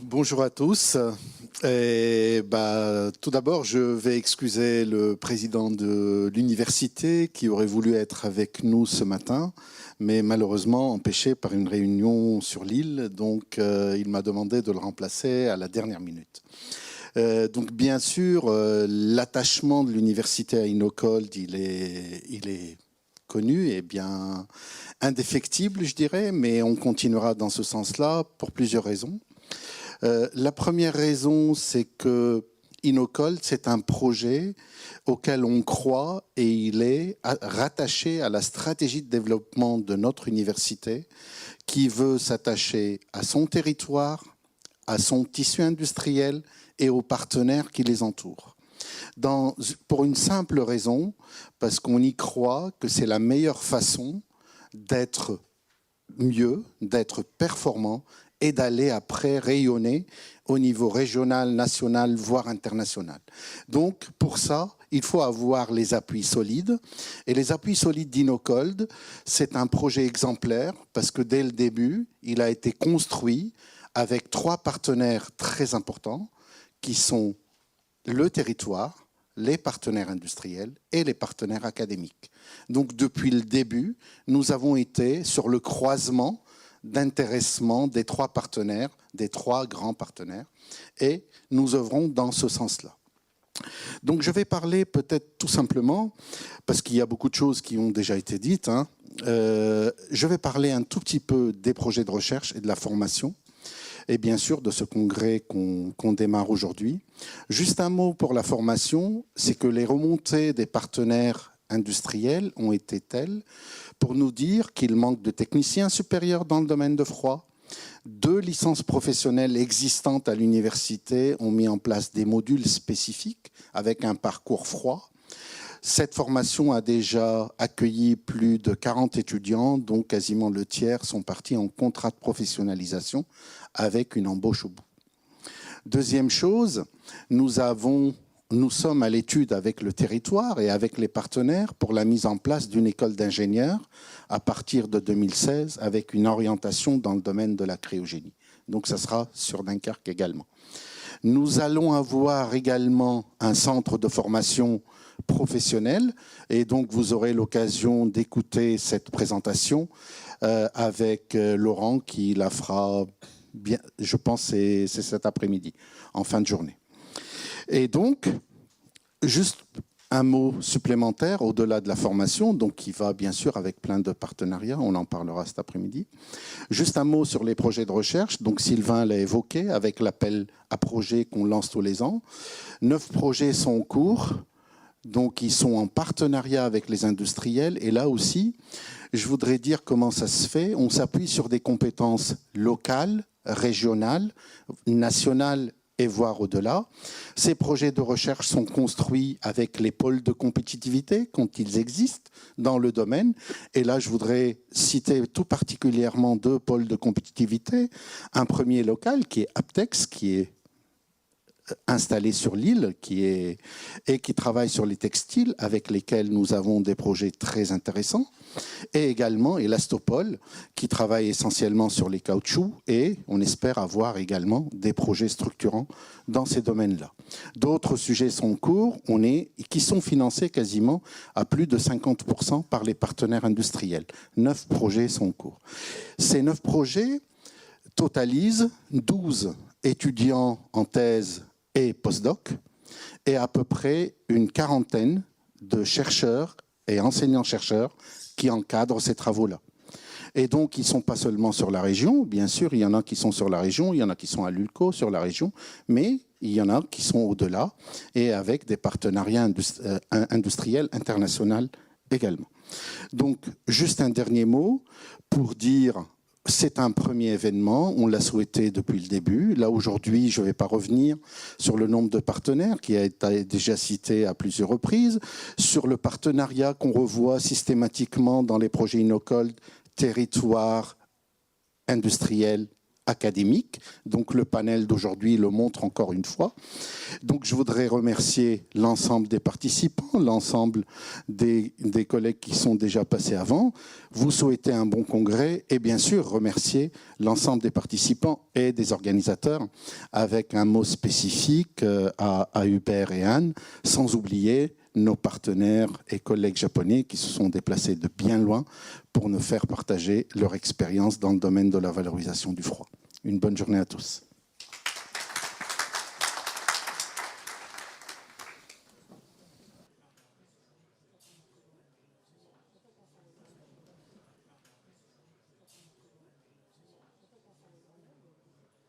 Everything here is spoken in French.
Bonjour à tous. Tout d'abord, je vais excuser le président de l'université qui aurait voulu être avec nous ce matin, mais malheureusement empêché par une réunion sur l'île. Donc, il m'a demandé de le remplacer à la dernière minute. Donc, bien sûr, l'attachement de l'université à InnoCold, il est connu et bien indéfectible, je dirais, mais on continuera dans ce sens-là pour plusieurs raisons. La première raison, c'est que InnoCold, c'est un projet auquel on croit et il est rattaché à la stratégie de développement de notre université qui veut s'attacher à son territoire, à son tissu industriel et aux partenaires qui les entourent. Pour une simple raison, parce qu'on y croit que c'est la meilleure façon d'être mieux, d'être performant et d'aller après rayonner au niveau régional, national, voire international. Donc, pour ça, il faut avoir les appuis solides. Et les appuis solides d'InnoCold, c'est un projet exemplaire parce que dès le début, il a été construit avec 3 partenaires très importants qui sont le territoire, les partenaires industriels et les partenaires académiques. Donc, depuis le début, nous avons été sur le croisement d'intéressement des 3 partenaires, des 3 grands partenaires, et nous œuvrons dans ce sens-là. Donc je vais parler peut-être tout simplement, parce qu'il y a beaucoup de choses qui ont déjà été dites, je vais parler un tout petit peu des projets de recherche et de la formation, et bien sûr de ce congrès qu'on démarre aujourd'hui. Juste un mot pour la formation, c'est que les remontées des partenaires industriels ont été telles pour nous dire qu'il manque de techniciens supérieurs dans le domaine de froid. 2 licences professionnelles existantes à l'université ont mis en place des modules spécifiques avec un parcours froid. Cette formation a déjà accueilli plus de 40 étudiants, dont quasiment le tiers sont partis en contrat de professionnalisation avec une embauche au bout. Deuxième chose, nous sommes à l'étude avec le territoire et avec les partenaires pour la mise en place d'une école d'ingénieurs à partir de 2016 avec une orientation dans le domaine de la cryogénie. Donc ça sera sur Dunkerque également. Nous allons avoir également un centre de formation professionnelle et donc vous aurez l'occasion d'écouter cette présentation avec Laurent qui la fera, bien, je pense c'est cet après-midi, en fin de journée. Et donc, juste un mot supplémentaire au-delà de la formation, donc qui va bien sûr avec plein de partenariats, on en parlera cet après-midi. Juste un mot sur les projets de recherche, donc Sylvain l'a évoqué avec l'appel à projets qu'on lance tous les ans. 9 projets sont en cours, donc ils sont en partenariat avec les industriels et là aussi, je voudrais dire comment ça se fait. On s'appuie sur des compétences locales, régionales, nationales et voire au-delà. Ces projets de recherche sont construits avec les pôles de compétitivité quand ils existent dans le domaine. Et là, je voudrais citer tout particulièrement 2 pôles de compétitivité. Un premier local qui est Aptex, qui est installé sur l'île et qui travaille sur les textiles avec lesquels nous avons des projets très intéressants. Et également Elastopol qui travaille essentiellement sur les caoutchoucs et on espère avoir également des projets structurants dans ces domaines-là. D'autres sujets sont en cours qui sont financés quasiment à plus de 50% par les partenaires industriels. 9 projets sont en cours. Ces 9 projets totalisent 12 étudiants en thèse et postdoc, et à peu près une quarantaine de chercheurs et enseignants-chercheurs qui encadrent ces travaux-là. Et donc, ils ne sont pas seulement sur la région, bien sûr, il y en a qui sont sur la région, il y en a qui sont à l'ULCO sur la région, mais il y en a qui sont au-delà, et avec des partenariats industriels internationaux également. Donc, juste un dernier mot pour dire... C'est un premier événement, on l'a souhaité depuis le début. Là, aujourd'hui, je ne vais pas revenir sur le nombre de partenaires qui a été déjà cité à plusieurs reprises, sur le partenariat qu'on revoit systématiquement dans les projets InnoCold, territoire, industriel, académique. Donc le panel d'aujourd'hui le montre encore une fois. Donc je voudrais remercier l'ensemble des participants, l'ensemble des collègues qui sont déjà passés avant, vous souhaiter un bon congrès et bien sûr remercier l'ensemble des participants et des organisateurs avec un mot spécifique à Hubert et Anne, sans oublier nos partenaires et collègues japonais qui se sont déplacés de bien loin pour nous faire partager leur expérience dans le domaine de la valorisation du froid. Une bonne journée à tous.